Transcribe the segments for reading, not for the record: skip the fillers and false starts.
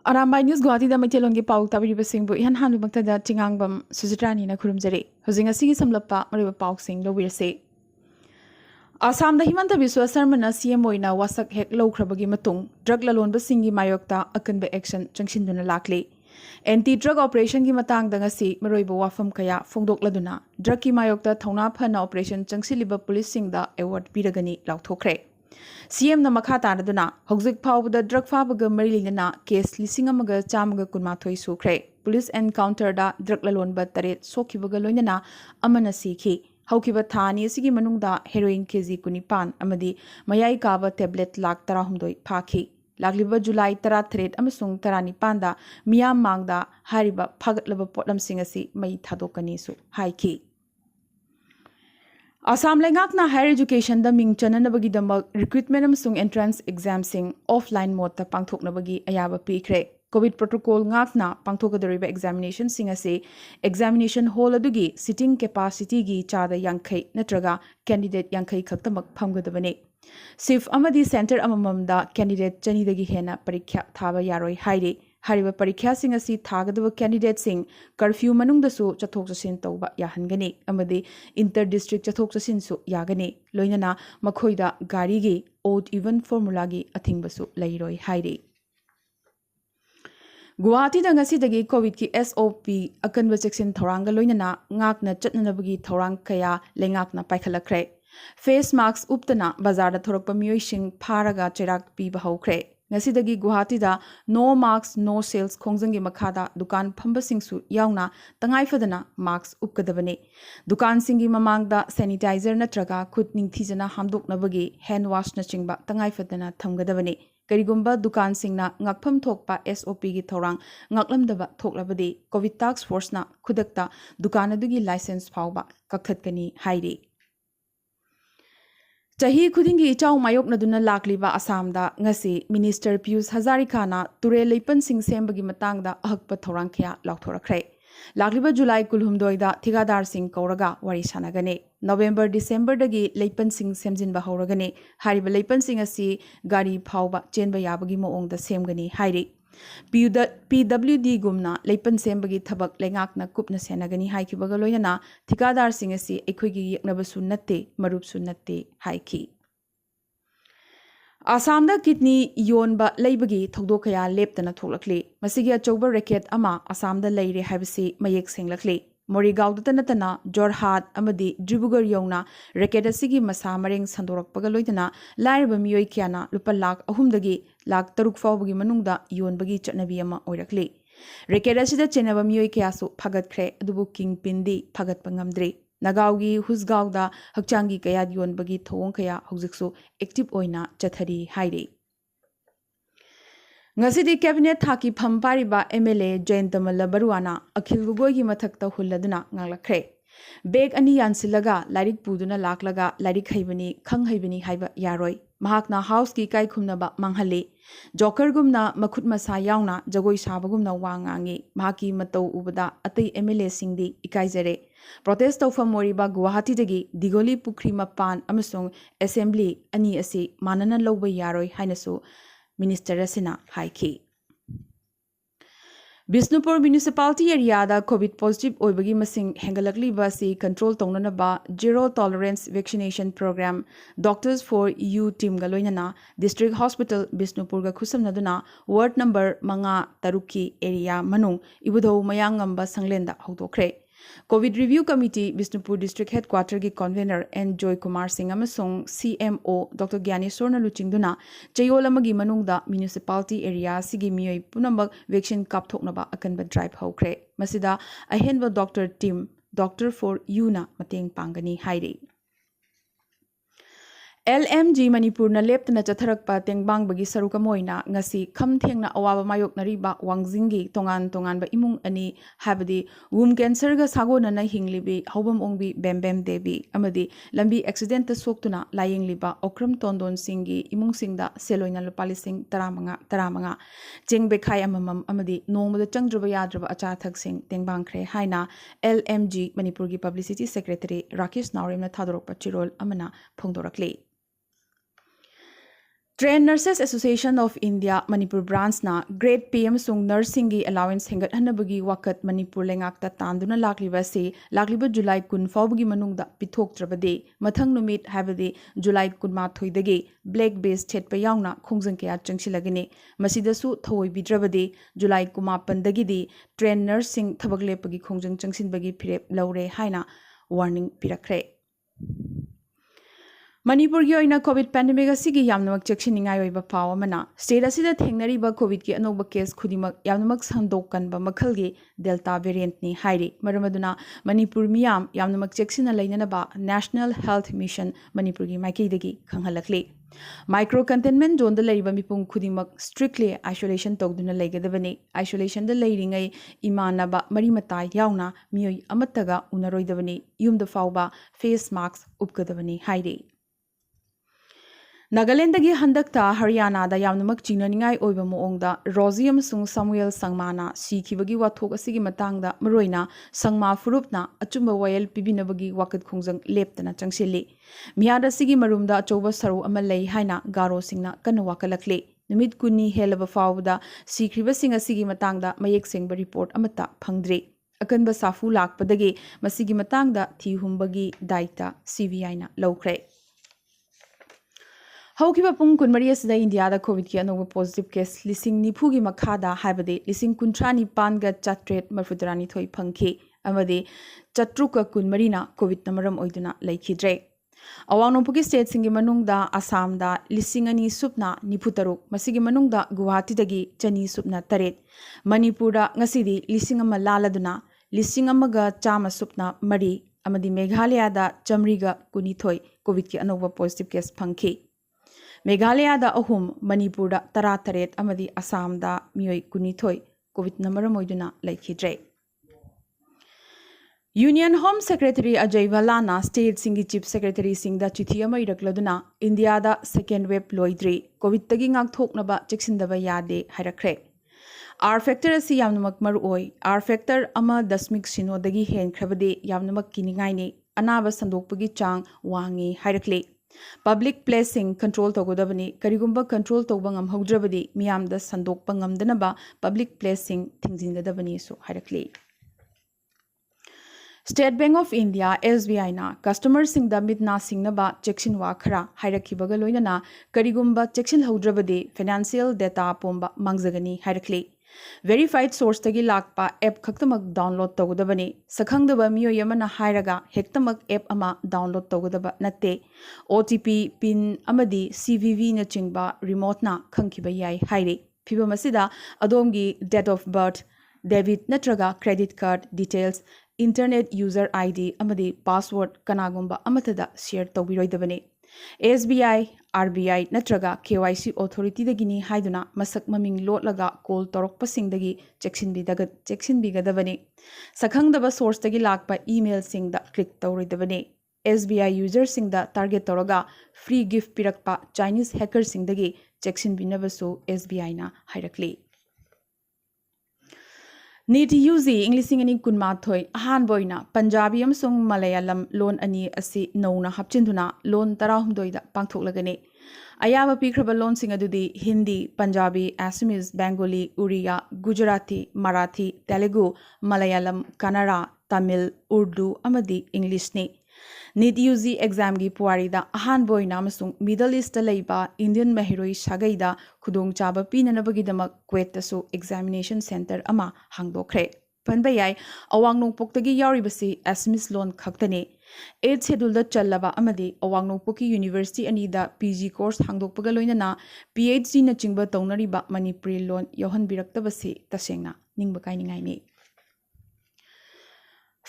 Arambai News Guwahati da Maitelongi Pau tabiriba singbu ihan hanu maktada tingangbam Suzitrani na kurumjari. Hojing asigi samlappa mariba pau sing lowirse. Assam da Himanta Biswa Sarmana CM oina wasak hek lowkrabagi matung drug lalonba singi mayokta akanba action changshinduna lakli. Anti-drug operation ki matang da ngasi maroiba wafam kaya fongdokladuna drug ki mayokta thongna phana operation changsiliba police singda award piragani lauthokre. CM na makha tanaduna hojik phawda drug fabaga marilina case lisingamaga chamaga kunmathoi sukre. Police encounter da drug lalonba taret sokhibaga loinana amana sikhi. Haukiba thani asigi manungda heroin kg kunipan amadi mayai kaba tablet lak tarahumdoi phaki. Lagliba July 13 amasung 19 da miyam mangda hariba phaгаtlaba potlam singasi mai thadokani su haiki. Assam Lengakna Higher Education da Ming Chananabagi Damak Recruitment amasung Entrance Exam sing offline mode ta pangthoknabagi ayaba pikre. COVID protocol ngakna pangthokadoriba examination singase examination hall adugi sitting capacity gi chada yankai natraga candidate yankai khaktamak phamgadabane. Sif amadi center amamamda candidate chanidagi hena parikya thaba yaroi haire. Hariba parikya singasi thagadaba candidate sing curfew manungdasu chathok chasin tawba yahangani amadi inter district chathok chasin su yagani loinana makhoida gari gi odd even formula gi athingbasu lairoi haire. Guwahati da ngasi dagi COVID ki SOP akanba cheksin thoranga loinana ngakna chatnanabagi thorang kaya lengakna paikhalakre. Face masks uptana bazar da thorakpa miyoising pharaga cherak piba haukre. Ngasi dagi Guwahati da no masks no sales khongjangi makhada dukan phamba singsu yauna tangai fadana masks upkadabane. Dukan singi mamangda sanitizer natraga khut ningthijana hamdoknabagi hand wash na chingba tangai fadana thamgadabane. Karigumba dukan singna ngakpham thokpa SOP gi thorang ngaklamdaba thoklabadi COVID task force na khudakta dukan adugi license phawba kakhatkani hairi. Chahi khudingi chau mayok naduna lakliba Assam da ngasi Minister Piyush Hazarika na ture leipan sing sembagi matangda ahakpa thorang khya lauthorakre. Lakliba July kulhumdoi da Thigadar sing kauraga wari sanagane. November December dagi leipan sing semjinba hauragane. Hariba leipan sing asi gari phawba chenba yabagi moong da semgani hairi. PWD gumna leipan sembagi thabak lengakna kupna senagani haikibaga loinana Thigadar sing asi ekhoigi yeknabasu natte marupsu natte haiki. Assam da kidney yonba leibagi thogdokaya leptana thoklakli. Masigi achouba racket ama Assam da leire haibasi mayek senglakli. Morigao da tanatana Jorhat amadi Dribugar yona racket asigi masa mareng sandorakpaga loitana lairiba miyoi kyana lupa lak ahumdagi lak taruk fawbagi manungda yonbagi chatnabi ama oirakli. Racket asida chenaba miyoi kyasu phagatkre adubu kingpindi phagatpa ngamdri. Nagaugi Husgauda Hakchangi kaya yonbagi thong kaya hojiksu active oina chathari haire. Ngasidi cabinet thaki phampariba MLA Jaintamala Baruana Akhil Gogoi gi mathakta hulladuna ngalakre. Beg ani yansilaga larik puduna laklaga larik haibani khang haibani haiba yaroi. Mahakna house ki kai khumnaba manghale. Joker gumna makhut masa yauna jagoi sabagumna wangangi. Mahaki matau ubada atai MLA singdi ikaizare. Protest of Moriba Guwahati dagi Digoli Pukri Mapan amasung Assembly ani asi manana loba yaroi hainasu Minister Rasina haiki. Bisnupur Municipality area da COVID positive oibagi masing hengalakli basi control tongnanaba zero tolerance vaccination program Doctors for You team galoinana District Hospital Bisnupur ga khusamnaduna ward number manga taruki area manung ibudho mayangamba sanglenda hawdokre. COVID Review Committee Bisnupur District Headquarter ki Convener N. Joy Kumar Singh amasung CMO Dr. Gyaneswar na luchingduna chayolamagi manungda municipality area sigi miyoi punambak vaccine kapthoknaba akanba drive haukre. Masida ahenba doctor team Doctor for You na mateng pangani haire. LMG Manipur na leptana chatharakpa tengbang bagi saruka moina ngasi kham thengna awaba mayok nariba wangjingi tongan tongan ba imung ani habadi womb cancer ga sagona na hinglibi hobam ongbi bembem debi amadi lambi accident ta soktuna laying liba okram tondon singi imung singda seloina lupali sing taramanga chengbe khai amamam amadi nongmada changdraba yadraba acha thak sing tengbang khre haina LMG Manipur gi publicity secretary Rakesh Naurim na thadorokpa chirol amana phongdorakli. Trained Nurses Association of India Manipur branch na grade PM sung nursing gi allowance hengat hanabagi wakat Manipur lengakta tanduna lakliba se lakliba July kun fawbagi manungda pithoktrabade mathang numit habade July kun ma thoidagi black base chetpa yaungna khongjang kya changsilagini masidasu thoi bidrabade July kuma pandagidi trained nursing thabak lepagi khongjang changsinbagi phirep laure haina warning pirakre Manipur gi oina COVID pandemic asigi yamnamak cheksinningai oiba paw amana state asida thengnariba COVID ki anoba case khudimak yamnamak sandokkanba makhalgi delta variant ni hairi maramaduna Manipur miyam yamnamak cheksina leinanaba National Health Mission Manipur gi maikeidagi khanghalakli micro containment zone da leriba mipung khudimak strictly isolation togduna leigadabani isolation da leiringai imanaba mari mata yauna miyoi amataga unaroidabani yumda fawba face mask upkadabani hairi Nagaland dagi handakta Haryana da yamnamak chingnaningai oiba moongda Rosie amsung Samuel Sangmana sikibagi wathok asigi matangda maroina Sangma Furupna achumba wayel pibinabagi wakat khongjang leptana changsili miyada sigi marumda achoba saru ama lei haina garo singna kana wakalakle numit kunni helaba fawda sikriba singa sigi matangda mayek sengba report amata phangdre akanba safu lakpadagi masigi matangda thihumbagi daita CVI na lawkhre Haukiba pung kunmari asida India da COVID ki anoba positive case lising nipugi makhada haibade lising kuntrani panga chatret marfudrani thoi phangki amade chatruka kunmari na COVID namaram oiduna laikhidre awang nongpuki state singi manungda Assam da lising ani supna niputaruk masigi manungda Guwahati dagi chani supna taret Manipur da ngasidi lising ama laladuna lising amaga chama supna mari amadi Meghalaya da chamriga kunithoi COVID ki anoba positive case phangki Meghalaya da ahum Manipur da tarataret amadi Assam da miyoi kunithoi COVID namaram laikhidre Union Home Secretary Ajay Bhalana State Singi Chief Secretary Singda chithi ama irakladuna India da second wave loidri COVID tagi ngak thoknaba cheksindaba yade hairakre R factor asi yamnamak maroi R factor ama dasmik sino dagi hen khrabade yamnamak kiningai ne anaba sandokpagi chang wangi hairakle Public placing control togodabani karigumba control tobangam haudrabadi miyamda sandokpa ngamdanaba public placing thingjingadabani so hairakli State Bank of India SBI na customer singda mitna singnaba checksin wa khara hairakibaga loinana karigumba checksin haudrabadi financial data pomba mangjagani hairakli Verified source tagi lakpa app khaktamak download togodabani sakhangdaba miyo yamana hairaga hektamak app ama download togodaba natte OTP pin amadi CVV na chingba remote na khangkiba yai haire phibamasida adomgi date of birth debit natraga credit card details internet user ID amadi password kanagumba amatada share tobiroidabani SBI RBI natraga KYC authority dagini haiduna masak maming lotlaga call torokpasingdagi checksinbigadabani sakhangdaba source dagi lakpa email singda click tawridabani SBI user singda target toraga free gift pirakpa Chinese hacker singdagi checksinbinabasu SBI na hairakli Need UZ English ani kunmathoi ahan boina Punjabi amsung Malayalam loan ani asi nauna hapchinduna loan 16 da pangthoklagani ayaba pikraba loan sing adudi Hindi Punjabi Assamese Bengali Uriya Gujarati Marathi Telugu Malayalam Kannada Tamil Urdu amadi English ni Need UZ exam gi puari da ahan boina amsung Middle East da leiba Indian mahiroi sagai da khudong chaba pinanabagi damak Kuwait da so examination center ama hangdokre panbayai awang nongpoktagi yaribasi Assamese loan khaktane 8th schedule da challaba amadi awang nongpoki university ani da PG course hangdokpaga loinana PhD na chingba taunariba Manipuri loan yohan biraktabasi tasengna ningba kainingai ni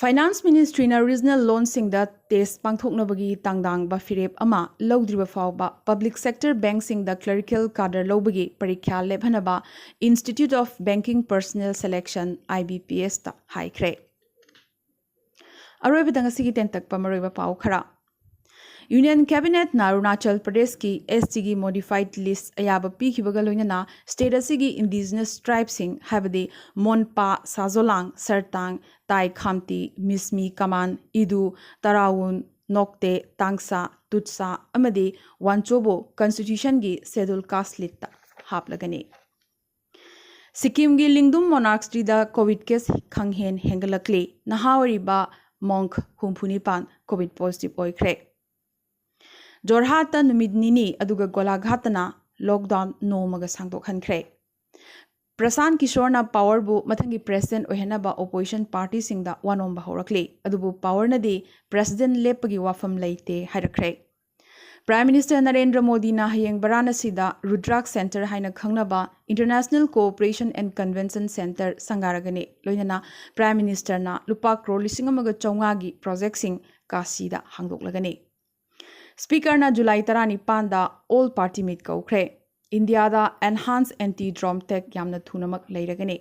Finance Ministry na regional loan singda test pangthoknabagi tangdang ba firep ama lawdriba fawba public sector bank singda clerical cadre lawbagi parikya lebhanaba Institute of Banking Personnel Selection IBPS ta haikre Aroiba dangasigi tentak pamaroiba paw khara Union Cabinet na Arunachal Pradesh ki ST gi modified list ayaba pikibaga loinana state asigi indigenous tribes sing habadi Monpa Sazolang Sartang Tai Khamti Mismi Kaman Idu Tarawun Nokte Tangsa Tutsa amadi Wanchobo Constitution gi Schedule Caste List haplagani. Sikkim gi Lingdum Monarchs da COVID case khanghen hengalakli nahawariba monk humpunipan COVID positive oikre. Jorhata numid nini aduga golaghatana lockdown nomaga sangdokhankre. Prasan Kishorna power bu mathangi president ohenaba opposition party singda wanomba horakli adubu power nadi president lepagi wafam leite hairakre. Prime Minister Narendra Modi na hayeng Varanasi da Rudrak Center haina khangnaba International Cooperation and Convention Center sangaragani loinana Prime Minister na lupa crore lisingamaga chaunga gi project sing kasi da hangdoklagani. Speaker na July 15 da all party meet kaukre. India da enhanced anti-drone tech yamna thunamak leiragani.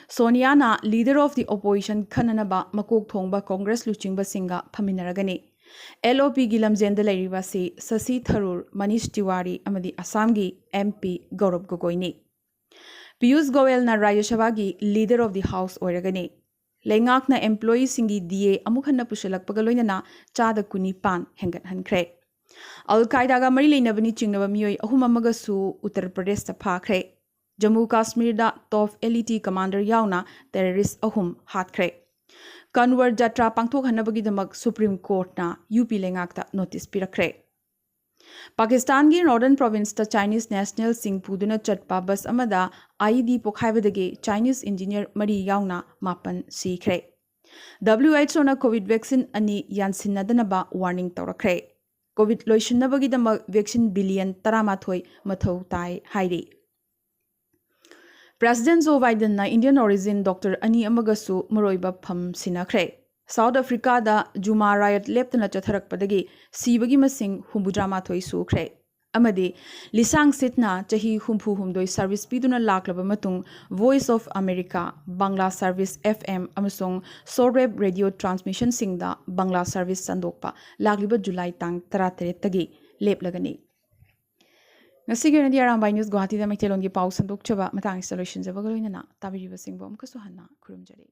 Sonia na leader of the opposition khananaba makok thongba Congress luchingba singa phaminaragani. LOP gi lamjenda leiriba si Sasi Tharoor, Manish Tiwari amadi Assam gi MP Gaurav Gogoi ni. Piyush Goyal na Rajya Sabha gi leader of the house oiragani. Lengak na employee singi DA amukhanna pushalakpaga loinana chada kuni pan hengat hankre. Al-Qaeda ga mari leinabani chingnaba miyoi ahum amaga su Uttar Pradesh ta phakre. Jammu Kashmir da top elite commander yauna terrorist ahum hatkre. Kanwar Jatra pangthok hanabagi damak Supreme Court na UP lengak ta notice pirakre. Pakistan gi Northern Province ta Chinese National Singh puduna chatpa bus amada IED pokhaibadagi Chinese engineer mari yauna mapan sikre. WHO na COVID vaccine ani yansinnadanaba warning tawrakre. COVID loishinnabagi damak vaccine billion taramathoi mathau tai hairi. President Joe Biden na Indian origin Dr. Ani amagasu maroiba pham sinakre. South Africa da Juma riot leptana chatharakpadagi sibagi masing humbudramathoi sukre. Amadi lisang sitna chahi humpu humdoi service piduna laklaba matung Voice of America Bangla Service FM amasung Sorweb radio transmission singda Bangla service sandokpa lagliba July tang 13 tagi leplagani. Ngasigi na di Arambai News Guwahati da Maitelongi Pao sandok chaba matang installation jabagaloina na tabiriba singbom kasuhanna kurumjari.